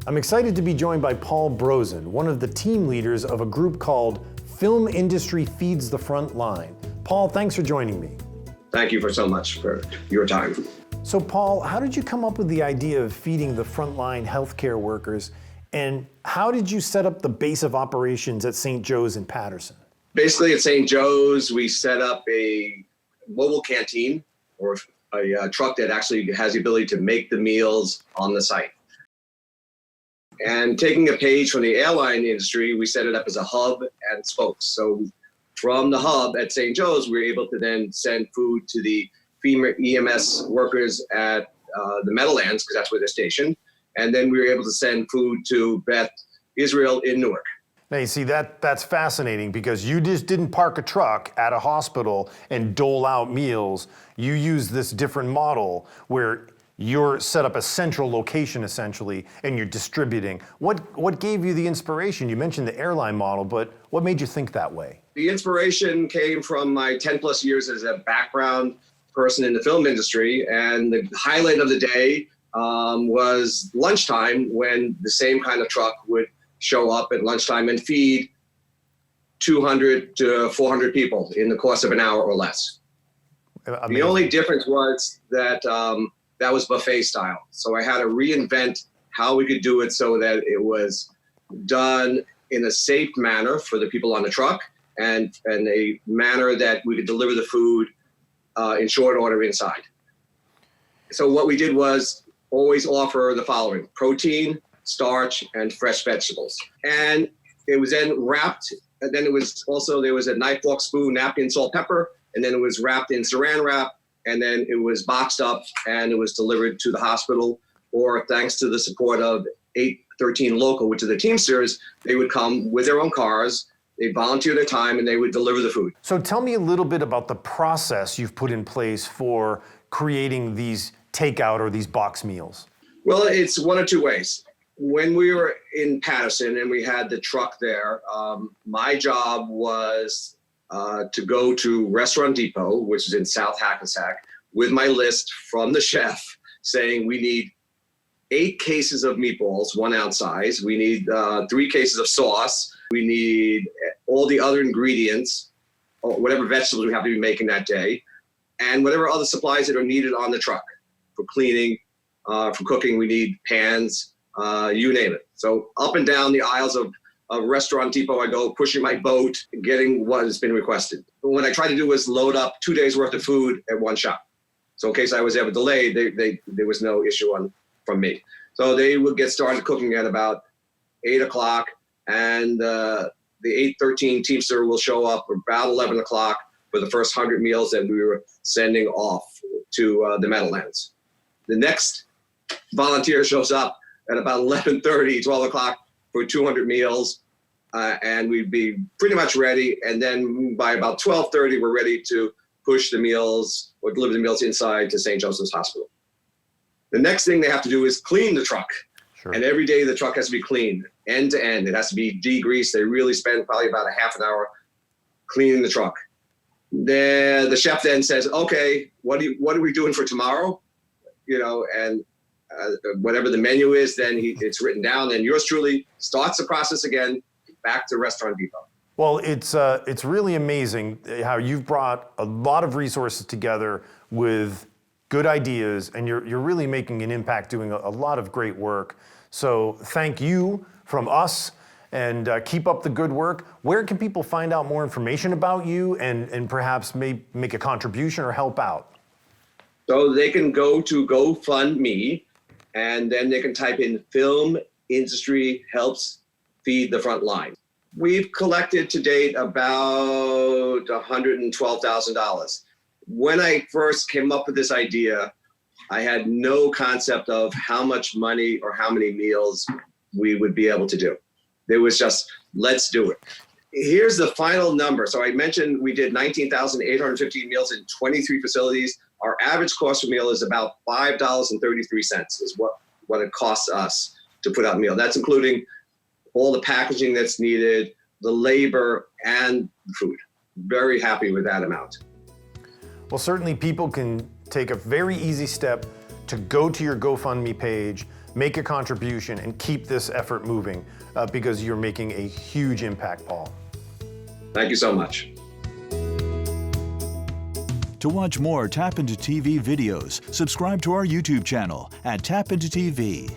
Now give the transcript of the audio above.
I'm excited to be joined by Paul Brozen, one of the team leaders of a group called Film Industry Feeds the Front Line. Paul, thanks for joining me. Thank you so much for your time. So Paul, how did you come up with the idea of feeding the frontline healthcare workers, and how did you set up the base of operations at St. Joe's in Paterson? Basically at St. Joe's, we set up a mobile canteen or a truck that actually has the ability to make the meals on the site. And taking a page from the airline industry, we set it up as a hub and spokes. So from the hub at St. Joe's, we were able to then send food to the FEMA EMS workers at the Meadowlands, because that's where they're stationed. And then we were able to send food to Beth Israel in Newark. Now you see, that's fascinating, because you just didn't park a truck at a hospital and dole out meals. You use this different model where you're set up a central location essentially, and you're distributing. What gave you the inspiration? You mentioned the airline model, but what made you think that way? The inspiration came from my 10 plus years as a background person in the film industry, and the highlight of the day was lunchtime, when the same kind of truck would show up at lunchtime and feed 200 to 400 people in the course of an hour or less. Amazing. The only difference was that that was buffet style. So I had to reinvent how we could do it so that it was done in a safe manner for the people on the truck, and a manner that we could deliver the food in short order inside. So what we did was always offer the following: protein, starch, and fresh vegetables. And it was then wrapped, and then it was also, there was a knife, fork, spoon, napkin, salt, pepper, and then it was wrapped in saran wrap, and then it was boxed up and it was delivered to the hospital. Or thanks to the support of 813 Local, which are the Teamsters, they would come with their own cars, they'd volunteer their time, and they would deliver the food. So tell me a little bit about the process you've put in place for creating these takeout or these box meals. Well, it's one of two ways. When we were in Paterson and we had the truck there, my job was to go to Restaurant Depot, which is in South Hackensack, with my list from the chef saying we need 8 cases of meatballs, 1 ounce size. We need 3 cases of sauce. We need all the other ingredients, or whatever vegetables we have to be making that day, and whatever other supplies that are needed on the truck for cleaning, for cooking. We need pans, you name it. So up and down the aisles of Restaurant Depot I go, pushing my boat, getting what has been requested. But what I tried to do was load up 2 days worth of food at one shot. So in case I was ever delayed, there was no issue from me. So they would get started cooking at about 8 o'clock, and the 813 Teamster will show up about 11 o'clock for the first 100 meals that we were sending off to the Meadowlands. The next volunteer shows up at about 11:30, 12 o'clock for 200 meals, and we'd be pretty much ready. And then by about 12:30, we're ready to push the meals or deliver the meals inside to St. Joseph's Hospital. The next thing they have to do is clean the truck. Sure. And every day the truck has to be cleaned end to end. It has to be degreased. They really spend probably about a half an hour cleaning the truck. The chef then says, okay, what are we doing for tomorrow? You know, and whatever the menu is, then it's written down, and yours truly starts the process again, back to Restaurant Depot. Well, it's really amazing how you've brought a lot of resources together with good ideas, and you're really making an impact, doing a lot of great work. So thank you from us, and keep up the good work. Where can people find out more information about you and perhaps make a contribution or help out? So they can go to GoFundMe, and then they can type in Film Industry Helps Feed the Front Line. We've collected to date about $112,000. When I first came up with this idea, I had no concept of how much money or how many meals we would be able to do. There was just, let's do it. Here's the final number. So I mentioned we did 19,815 meals in 23 facilities. Our average cost per meal is about $5.33 is what it costs us to put out a meal. That's including all the packaging that's needed, the labor, and the food. Very happy with that amount. Well, certainly people can take a very easy step to go to your GoFundMe page, make a contribution, and keep this effort moving because you're making a huge impact, Paul. Thank you so much. To watch more Tap Into TV videos, subscribe to our YouTube channel at Tap Into TV.